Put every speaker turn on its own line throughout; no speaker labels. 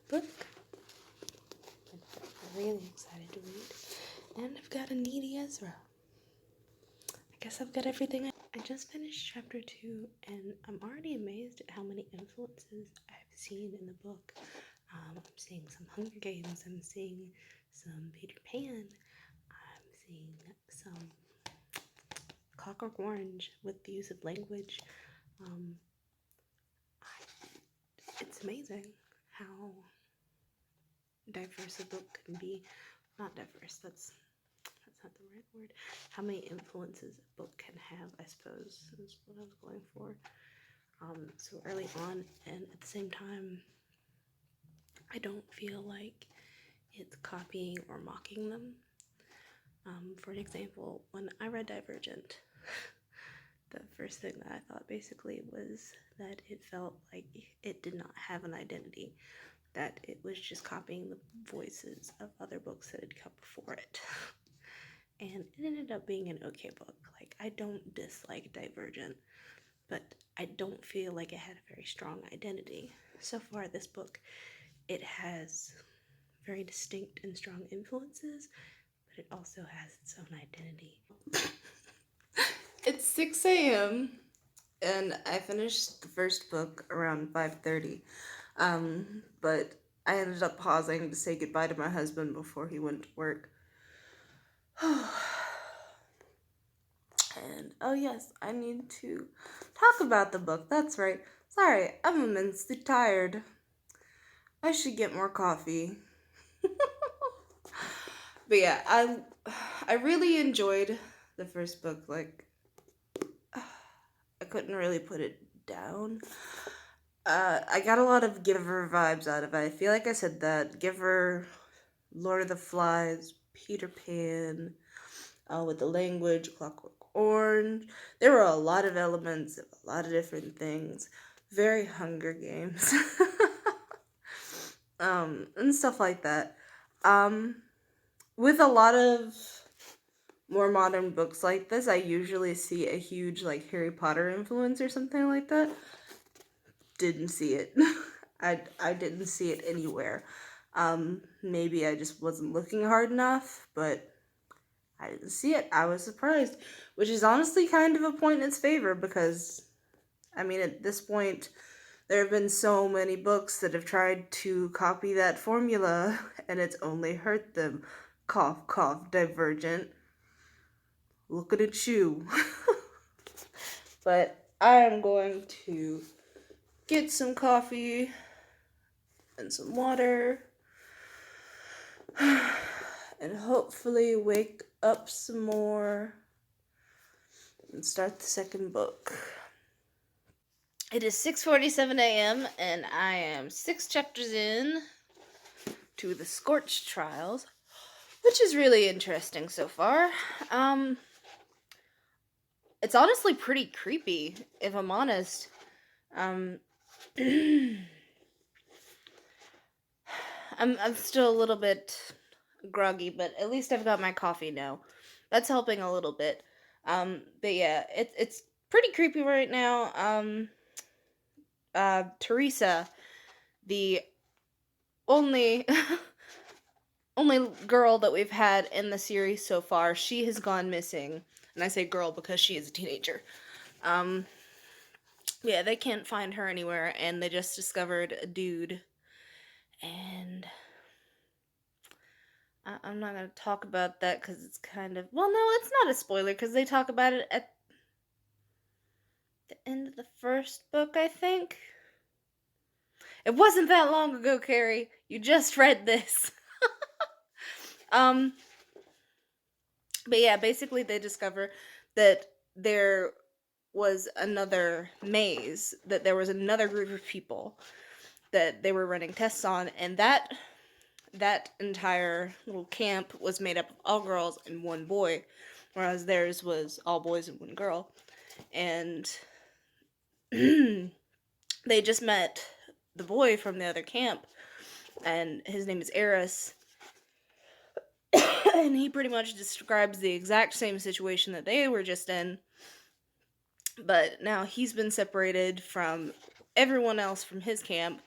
book. I'm really excited to read. And I've got a needy Ezra. I guess I've got everything. I just finished chapter 2, and I'm already amazed at how many influences I've seen in the book. I'm seeing some Hunger Games, I'm seeing some Peter Pan, I'm seeing some Clockwork Orange with the use of language. It's amazing how diverse a book can be. Not diverse, that's not the right word. How many influences a book can have, I suppose, is what I was going for. So early on, and at the same time, I don't feel like it's copying or mocking them. For an example, when I read Divergent, the first thing that I thought basically was that it felt like it did not have an identity, that it was just copying the voices of other books that had come before it. And it ended up being an okay book. Like, I don't dislike Divergent, but I don't feel like it had a very strong identity. So far, this book, it has very distinct and strong influences, but it also has its own identity. It's 6 a.m. and I finished the first book around 5:30. But I ended up pausing to say goodbye to my husband before he went to work. And oh yes, I need to talk about the book. That's right. Sorry, I'm immensely tired. I should get more coffee. But yeah, I really enjoyed the first book. Like, I couldn't really put it down. I got a lot of Giver vibes out of it. I feel like I said that. Giver, Lord of the Flies, Peter Pan, with the language, Clockwork Orange. There were a lot of elements, a lot of different things. Very Hunger Games. And stuff like that. With a lot of more modern books like this, I usually see a huge, like, Harry Potter influence or something like that. Didn't see it. I didn't see it anywhere. Maybe I just wasn't looking hard enough, but I didn't see it. I was surprised, which is honestly kind of a point in its favor because, I mean, at this point, there have been so many books that have tried to copy that formula, and it's only hurt them. Cough, cough, Divergent. Look at you. But I'm going to get some coffee and some water and hopefully wake up some more and start the second book. It is 6:47 a.m. and I am 6 chapters in to the Scorch Trials, which is really interesting so far. It's honestly pretty creepy, if I'm honest. I'm still a little bit groggy, but at least I've got my coffee now. That's helping a little bit. But yeah, it's pretty creepy right now. Teresa, the only only girl that we've had in the series so far, she has gone missing. And I say girl because she is a teenager. Yeah, they can't find her anywhere, and they just discovered a dude. And I'm not going to talk about that because it's kind of... Well, no, it's not a spoiler because they talk about it at the end of the first book, I think. It wasn't that long ago, Carrie. You just read this. But yeah, basically they discover that there was another maze, that there was another group of people that they were running tests on, and that entire little camp was made up of all girls and one boy, whereas theirs was all boys and one girl. And they just met the boy from the other camp, and his name is Eris. And he pretty much describes the exact same situation that they were just in, but now he's been separated from everyone else from his camp,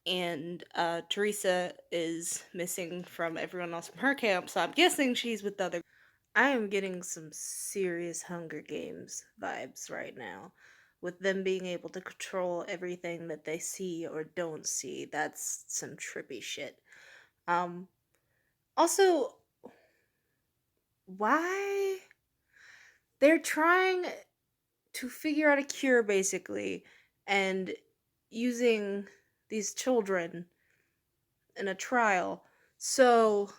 and Teresa is missing from everyone else from her camp, so I'm guessing she's with the other. I am getting some serious Hunger Games vibes right now. With them being able to control everything that they see or don't see, that's some trippy shit. Um, Also, why they're trying to figure out a cure basically, and using these children in a trial. So,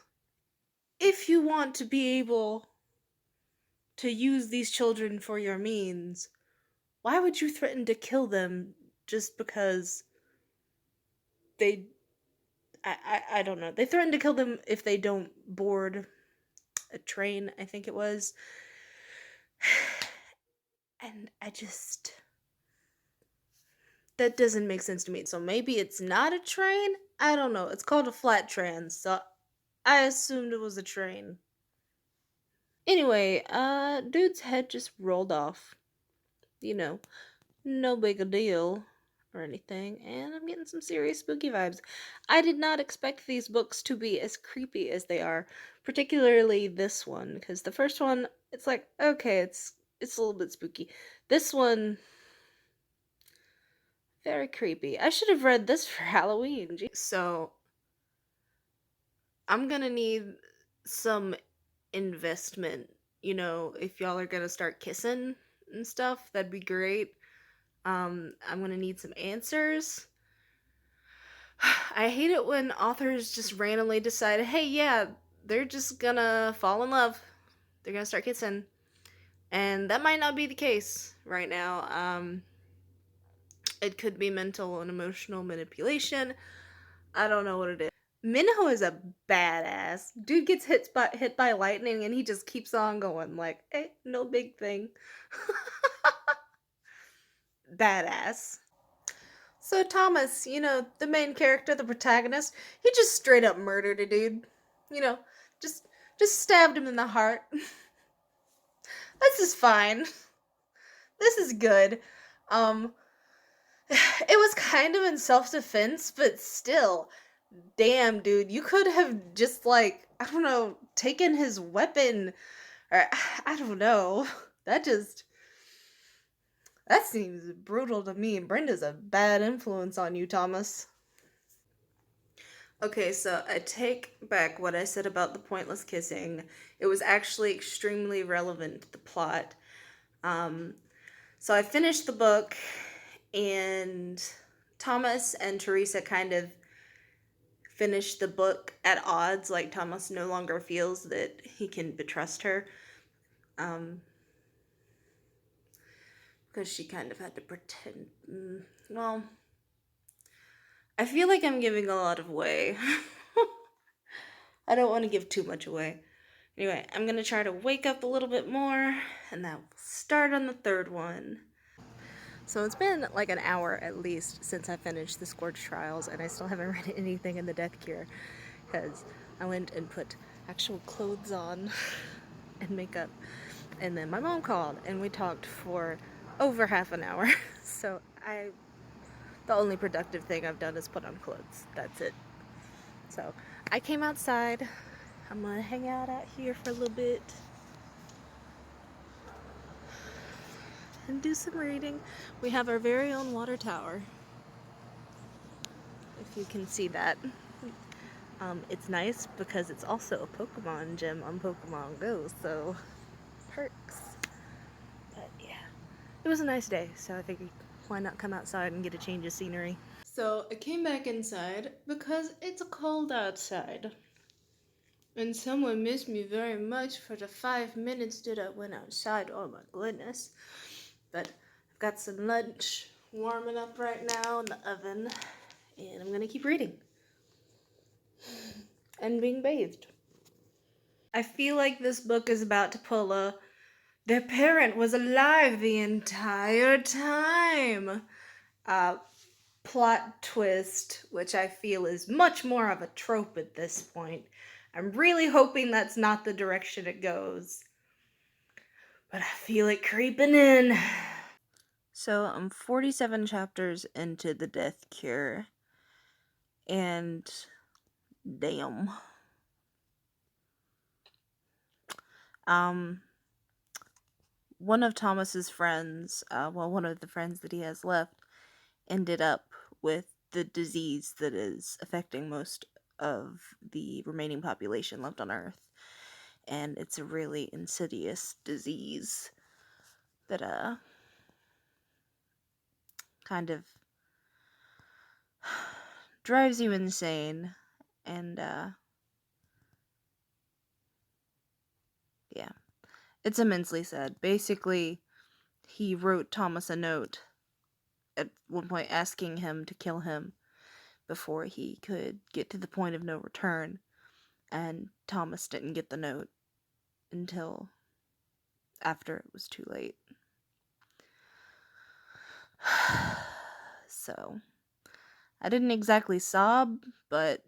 if you want to be able to use these children for your means, why would you threaten to kill them just because they I don't know. They threaten to kill them if they don't board a train, I think it was. And I just that doesn't make sense to me. So maybe it's not a train? I don't know. It's called a flat trans, so I assumed it was a train. Anyway, dude's head just rolled off. You know, no big deal or anything, and I'm getting some serious spooky vibes. I did not expect these books to be as creepy as they are, particularly this one, because the first one, it's like, okay, it's a little bit spooky. This one, very creepy. I should have read this for Halloween. So, I'm gonna need some investment. If y'all are gonna start kissing and stuff, that'd be great. I'm gonna need some answers. I hate it when authors just randomly decide, hey, yeah, they're just gonna fall in love. They're gonna start kissing. And that might not be the case right now. It could be mental and emotional manipulation. I don't know what it is. Minho is a badass. Dude gets hit by lightning and he just keeps on going like, hey, no big thing. Badass. So Thomas, the main character, the protagonist, he just straight up murdered a dude. You know, just just stabbed him in the heart. This is fine. This is good. Um it was kind of in self-defense, but still, damn, dude, you could have just like, I don't know, taken his weapon or I don't know. That just that seems brutal to me. Brenda's a bad influence on you, Thomas. Okay, so I take back what I said about the pointless kissing. It was actually extremely relevant to the plot. Um, so I finished the book, and Thomas and Teresa kind of finished the book at odds. Like, Thomas no longer feels that he can betrust her. Because she kind of had to pretend. Well, I feel like I'm giving a lot of away. I don't want to give too much away. Anyway, I'm going to try to wake up a little bit more, and then we'll start on the third one. So it's been like an hour at least since I finished the Scorch Trials, and I still haven't read anything in the Death Cure, because I went and put actual clothes on and makeup, and then my mom called, and we talked for over half an hour. So the only productive thing I've done is put on clothes. That's it. So I came outside. I'm gonna hang out here for a little bit and do some reading. We have our very own water tower, if you can see that. It's nice because it's also a Pokemon gym on Pokemon Go, so perks. But yeah, it was a nice day, so I figured why not come outside and get a change of scenery. So I came back inside because it's cold outside. And someone missed me very much for the 5 minutes that I went outside. Oh my goodness. But I've got some lunch warming up right now in the oven. And I'm going to keep reading. And being bathed. I feel like this book is about to pull a their parent was alive the entire time plot twist, which I feel is much more of a trope at this point. I'm really hoping that's not the direction it goes. But I feel it creeping in. So I'm 47 chapters into The Death Cure. And damn. One of Thomas's friends, one of the friends that he has left, ended up with the disease that is affecting most of the remaining population left on Earth. And it's a really insidious disease that kind of drives you insane. And yeah, it's immensely sad. Basically, he wrote Thomas a note at one point asking him to kill him before he could get to the point of no return, and Thomas didn't get the note until after it was too late. So, I didn't exactly sob, but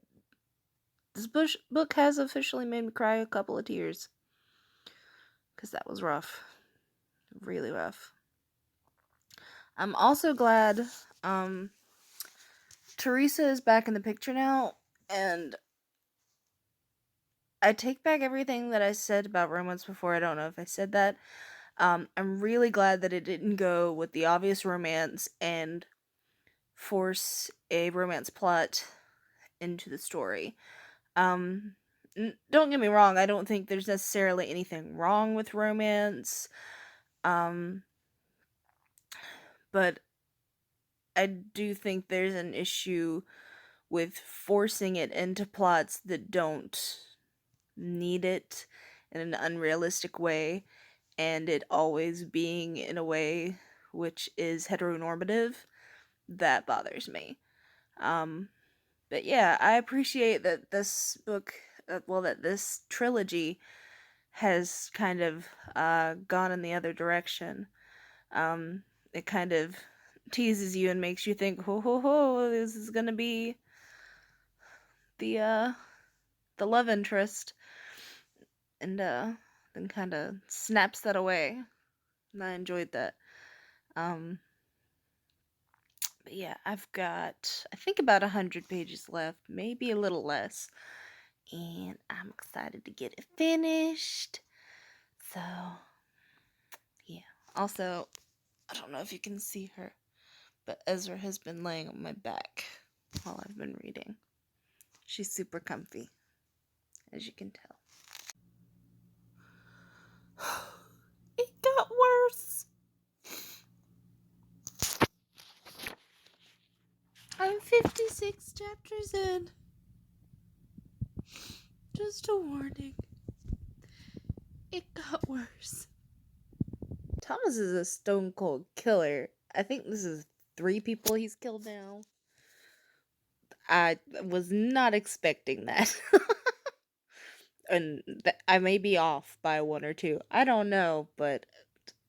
this book has officially made me cry a couple of tears. Because that was rough. Really rough. I'm also glad Teresa is back in the picture now, and I take back everything that I said about romance before. I don't know if I said that. I'm really glad that it didn't go with the obvious romance and force a romance plot into the story. Don't get me wrong, I don't think there's necessarily anything wrong with romance. But I do think there's an issue with forcing it into plots that don't need it in an unrealistic way, and it always being in a way which is heteronormative. That bothers me. But yeah, I appreciate that this book, that this trilogy has kind of gone in the other direction. It kind of teases you and makes you think, ho ho ho, this is gonna be the love interest, and then kind of snaps that away. And I enjoyed that. But yeah, I've got, I think, about 100 pages left, maybe a little less, and I'm excited to get it finished. So yeah. Also, I don't know if you can see her, but Ezra has been laying on my back while I've been reading. She's super comfy, as you can tell. It got worse. I'm 56 chapters in. Just a warning. It got worse. Thomas is a stone cold killer. I think this is 3 people he's killed now. I was not expecting that. And I may be off by 1 or 2. I don't know, but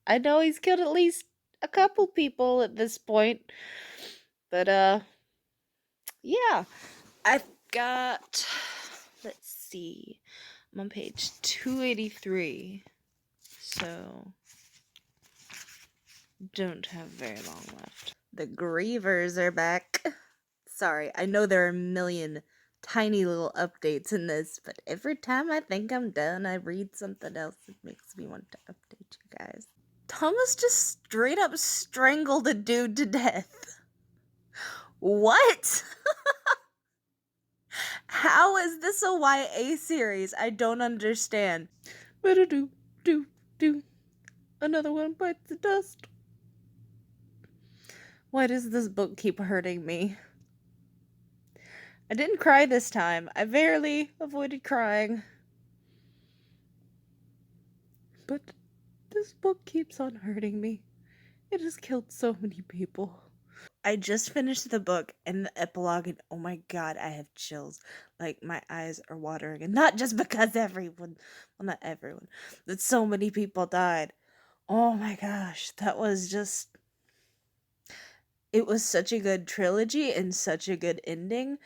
I know he's killed at least a couple people at this point. But yeah, I've got, let's see, I'm on page 283, so don't have very long left. The Grievers are back. Sorry, I know there are a million tiny little updates in this, but every time I think I'm done, I read something else that makes me want to update you guys. Thomas just straight up strangled a dude to death. What? How is this a YA series? I don't understand. Do. Another one bites the dust. Why does this book keep hurting me? I didn't cry this time. I barely avoided crying. But this book keeps on hurting me. It has killed so many people. I just finished the book and the epilogue, and oh my god, I have chills. Like, my eyes are watering. And not just because everyone, well, not everyone, but so many people died. Oh my gosh, that was just, it was such a good trilogy and such a good ending,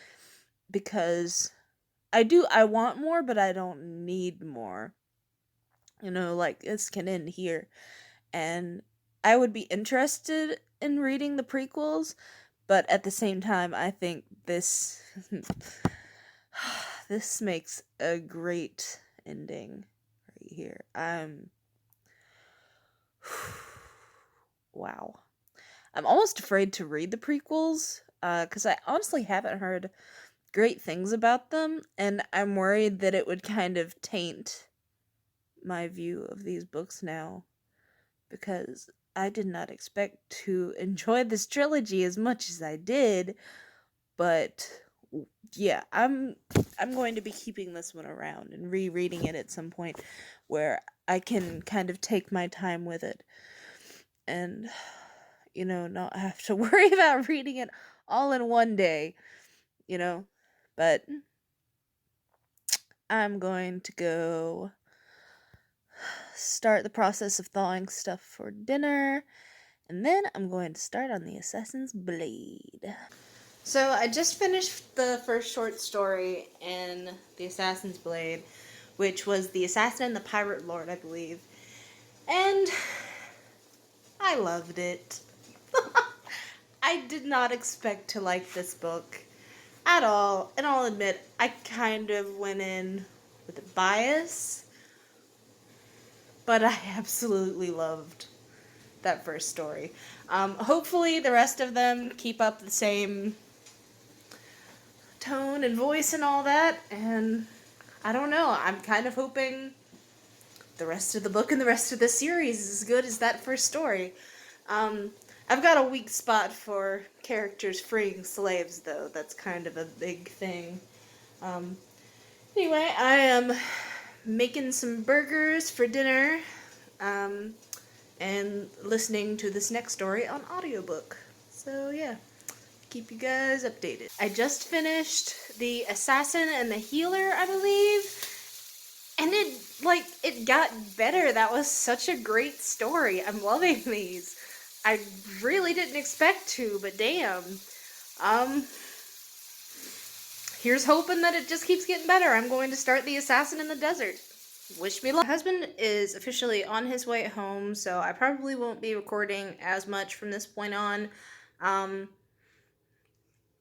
because I want more, but I don't need more. You know, like, this can end here. And I would be interested in reading the prequels, but at the same time, I think this
This makes a great ending right here. Wow. I'm almost afraid to read the prequels, because I honestly haven't heard great things about them, and I'm worried that it would kind of taint my view of these books now, because I did not expect to enjoy this trilogy as much as I did, but yeah, I'm going to be keeping this one around and rereading it at some point where I can kind of take my time with it and not have to worry about reading it all in one day, but I'm going to go start the process of thawing stuff for dinner, and then I'm going to start on the Assassin's Blade. So I just finished the first short story in the Assassin's Blade, which was The Assassin and the Pirate Lord, I believe. And I loved it. I did not expect to like this book at all, and I'll admit I kind of went in with a bias, but I absolutely loved that first story. Hopefully the rest of them keep up the same tone and voice and all that, and I don't know, I'm kind of hoping the rest of the book and the rest of the series is as good as that first story. I've got a weak spot for characters freeing slaves, though. That's kind of a big thing. Anyway, I am making some burgers for dinner, and listening to this next story on audiobook. So yeah, keep you guys updated. I just finished The Assassin and the Healer, I believe. And it got better. That was such a great story. I'm loving these. I really didn't expect to, but damn. Here's hoping that it just keeps getting better. I'm going to start The Assassin in the Desert. Wish me luck. My husband is officially on his way home, so I probably won't be recording as much from this point on.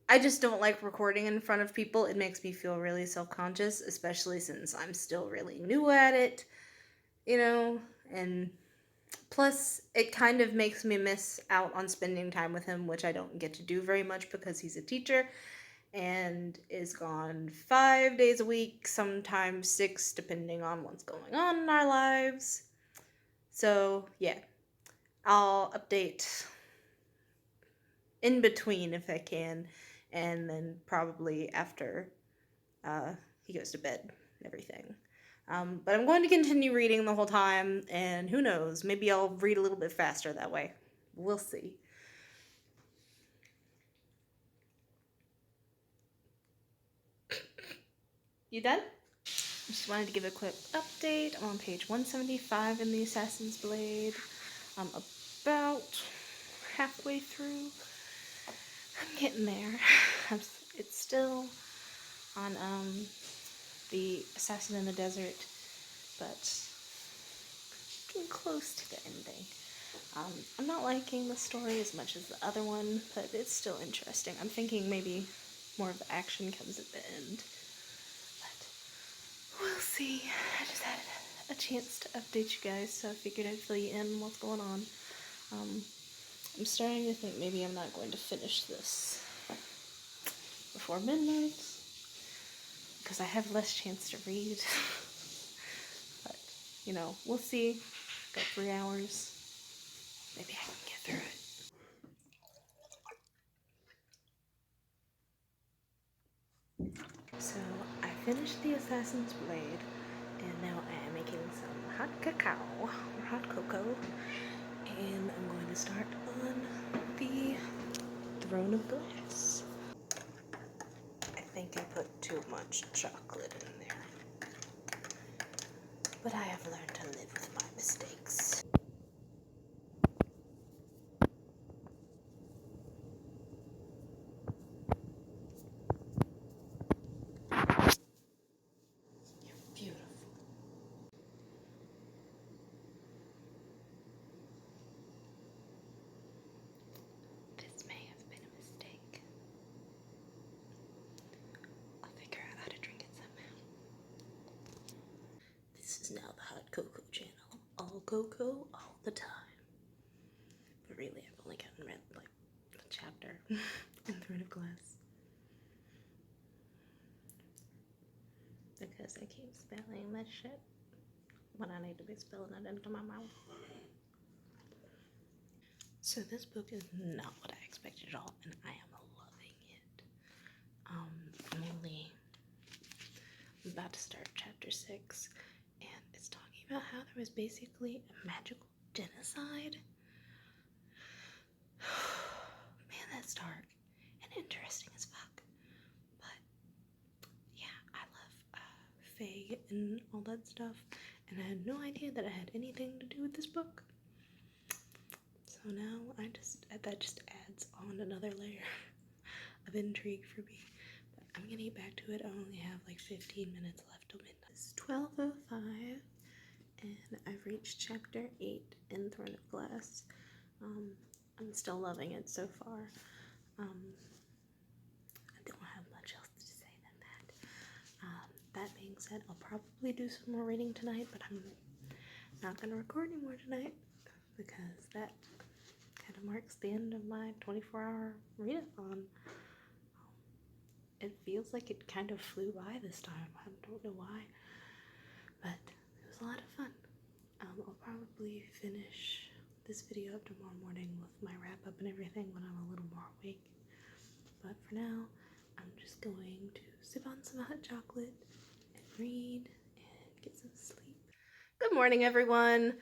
I just don't like recording in front of people. It makes me feel really self-conscious, especially since I'm still really new at it, and plus it kind of makes me miss out on spending time with him, which I don't get to do very much because he's a teacher and is gone 5 days a week, sometimes 6, depending on what's going on in our lives. So yeah, I'll update in between if I can, and then probably after he goes to bed and everything. But I'm going to continue reading the whole time, and who knows, maybe I'll read a little bit faster that way. We'll see. You done? Just wanted to give a quick update. I'm on page 175 in the Assassin's Blade. I'm about halfway through. I'm getting there. It's still on the Assassin in the Desert, but getting close to the ending. I'm not liking the story as much as the other one, but it's still interesting. I'm thinking maybe more of the action comes at the end. But we'll see. I just had a chance to update you guys, so I figured I'd fill you in what's going on. I'm starting to think maybe I'm not going to finish this before midnight, because I have less chance to read. But, we'll see. Got 3 hours. Maybe I can get through it. So, I finished the Assassin's Blade, and now I am making some hot cacao, or hot cocoa, and I'm going to start on the Throne of Glass. I think I put too much chocolate in there, but I have learned to live with my mistakes. You're beautiful. This may have been a mistake.
is now the Hot Cocoa channel. All cocoa, all the time. But really, I've only gotten read, like, a chapter in Throne of Glass. Because I keep spelling that shit when I need to be spelling it into my mouth. So this book is not what I expected at all, and I am loving it. I'm only about to start chapter 6, and it's talking about how there was basically a magical genocide. Man, that's dark and interesting as fuck. But yeah, I love Fae and all that stuff, and I had no idea that it had anything to do with this book. So now that just adds on another layer of intrigue for me. But I'm gonna get back to it. I only have like 15 minutes left till midnight. It's 12:05, and I've reached chapter 8 in Throne of Glass. I'm still loving it so far. I don't have much else to say than that. That being said, I'll probably do some more reading tonight, but I'm not gonna record anymore tonight because that kind of marks the end of my 24-hour readathon. It feels like it kind of flew by this time. I don't know why, but it was a lot of fun. I'll probably finish this video up tomorrow morning with my wrap up and everything when I'm a little more awake. But for now, I'm just going to sip on some hot chocolate and read and get some sleep. Good morning, everyone.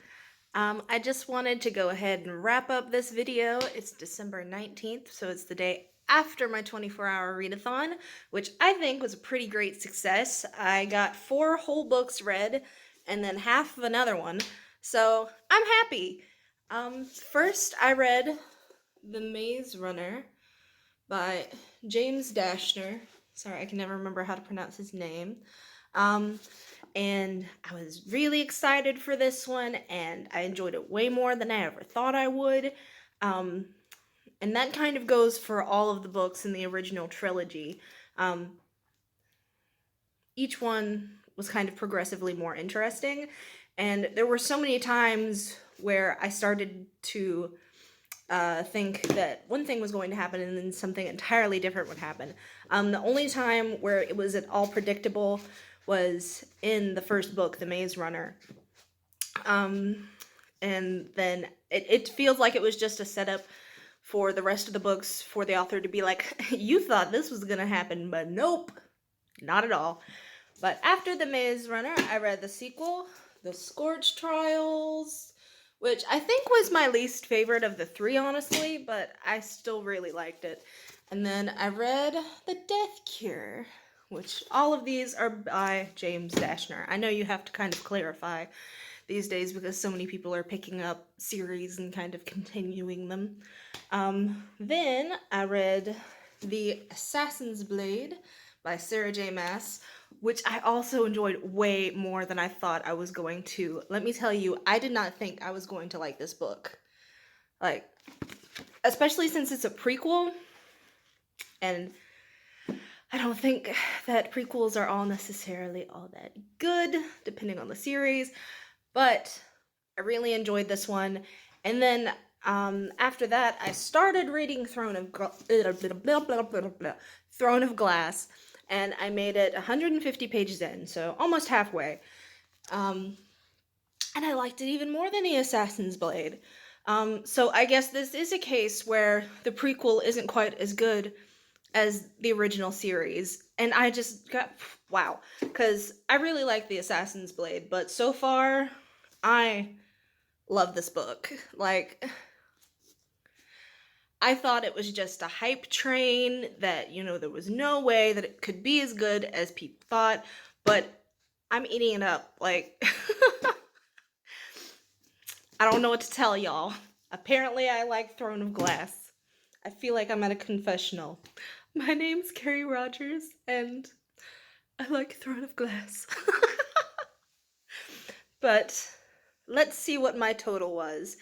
I just wanted to go ahead and wrap up this video. It's December 19th, so it's the day after my 24-hour readathon, which I think was a pretty great success. I got 4 whole books read and then half of another one, so I'm happy. First I read The Maze Runner by James Dashner. Sorry, I can never remember how to pronounce his name. And I was really excited for this one, and I enjoyed it way more than I ever thought I would. And that kind of goes for all of the books in the original trilogy. Each one was kind of progressively more interesting, and there were so many times where I started to think that one thing was going to happen and then something entirely different would happen. The only time where it was at all predictable was in the first book, The Maze Runner. And then it feels like it was just a setup for the rest of the books for the author to be like, you thought this was gonna happen, but nope, not at all. But after The Maze Runner, I read the sequel, The Scorch Trials, which I think was my least favorite of the 3, honestly, but I still really liked it. And then I read The Death Cure, which all of these are by James Dashner. I know you have to kind of clarify these days because so many people are picking up series and kind of continuing them. Then I read The Assassin's Blade by Sarah J. Maas, which I also enjoyed way more than I thought I was going to. Let me tell you, I did not think I was going to like this book. Like, especially since it's a prequel, and I don't think that prequels are all necessarily all that good, depending on the series, but I really enjoyed this one. And then after that, I started reading Throne of Glass, and I made it 150 pages in, so almost halfway. And I liked it even more than The Assassin's Blade. So I guess this is a case where the prequel isn't quite as good as the original series, and I just got wow, because I really like The Assassin's Blade, but so far I love this book. Like, I thought it was just a hype train that, you know, there was no way that it could be as good as people thought, but I'm eating it up. Like, I don't know what to tell y'all. Apparently I like Throne of Glass. I feel like I'm at a confessional. My name's Carrie Rogers, and I like Throne of Glass. But let's see what my total was.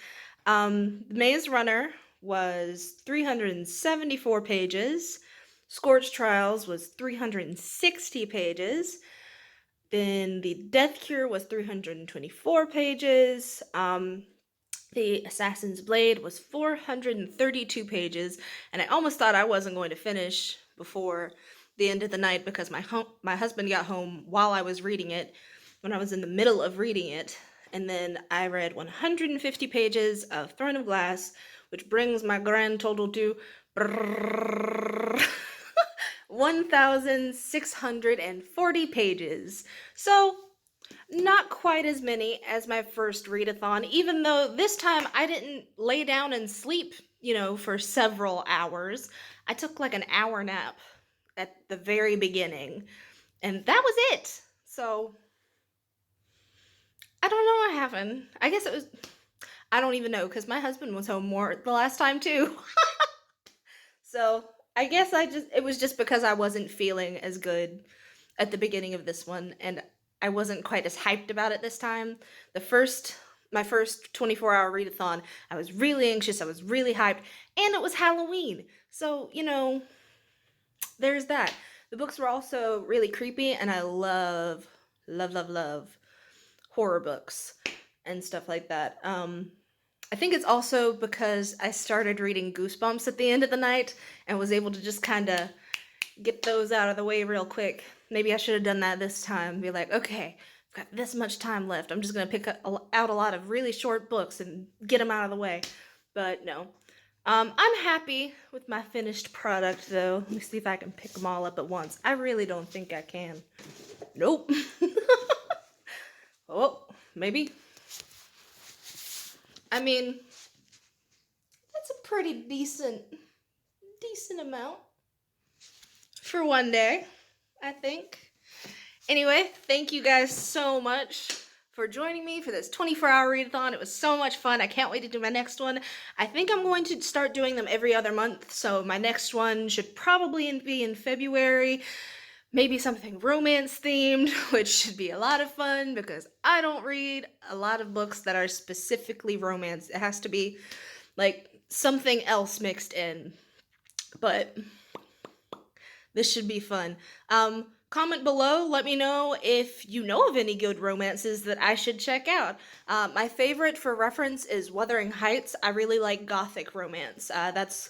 Maze Runner was 374 pages. Scorch Trials was 360 pages.
Then the Death Cure was 324 pages. The Assassin's Blade was 432 pages, and I almost thought I wasn't going to finish before the end of the night because my husband got home while I was reading it, when I was in the middle of reading it, and then I read 150 pages of Throne of Glass, which brings my grand total to 1,640 pages. So, not quite as many as my first readathon, even though this time I didn't lay down and sleep, for several hours. I took like an hour nap at the very beginning, and that was it. So, I don't know what happened. I guess it was, I don't even know, because my husband was home more the last time too. So, I guess it was just because I wasn't feeling as good at the beginning of this one, and I wasn't quite as hyped about it this time. My first 24-hour readathon, I was really anxious, I was really hyped, and it was Halloween. So, there's that. The books were also really creepy, and I love, love, love, love horror books and stuff like that. I think it's also because I started reading Goosebumps at the end of the night and was able to just kind of get those out of the way real quick. Maybe I should have done that this time. Be like, okay, I've got this much time left. I'm just going to pick out a lot of really short books and get them out of the way. But no. I'm happy with my finished product, though. Let me see if I can pick them all up at once. I really don't think I can. Nope. Oh, maybe. I mean, that's a pretty decent amount for one day, I think. Anyway, thank you guys so much for joining me for this 24-hour readathon. It was so much fun. I can't wait to do my next one. I think I'm going to start doing them every other month, so my next one should probably be in February. Maybe something romance themed, which should be a lot of fun because I don't read a lot of books that are specifically romance. It has to be like something else mixed in. But this should be fun. Comment below, let me know if you know of any good romances that I should check out. My favorite for reference is Wuthering Heights. I really like gothic romance. That's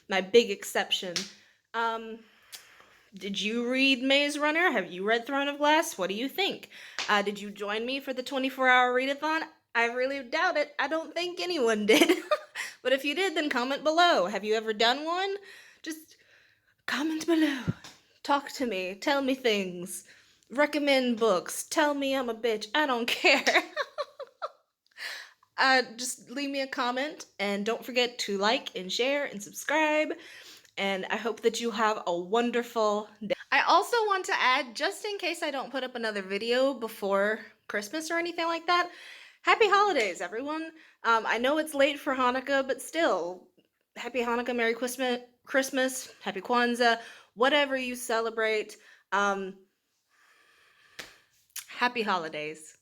my big exception. Did you read Maze Runner? Have you read Throne of Glass? What do you think? Did you join me for the 24-hour readathon? I really doubt it. I don't think anyone did. But if you did, then comment below. Have you ever done one? Just comment below. Talk to me. Tell me things. Recommend books. Tell me I'm a bitch. I don't care. Just leave me a comment. And don't forget to like and share and subscribe. And I hope that you have a wonderful day. I also want to add, just in case I don't put up another video before Christmas or anything like that, happy holidays, everyone. I know it's late for Hanukkah, but still, happy Hanukkah, Merry Christmas, Happy Kwanzaa, whatever you celebrate. Happy holidays.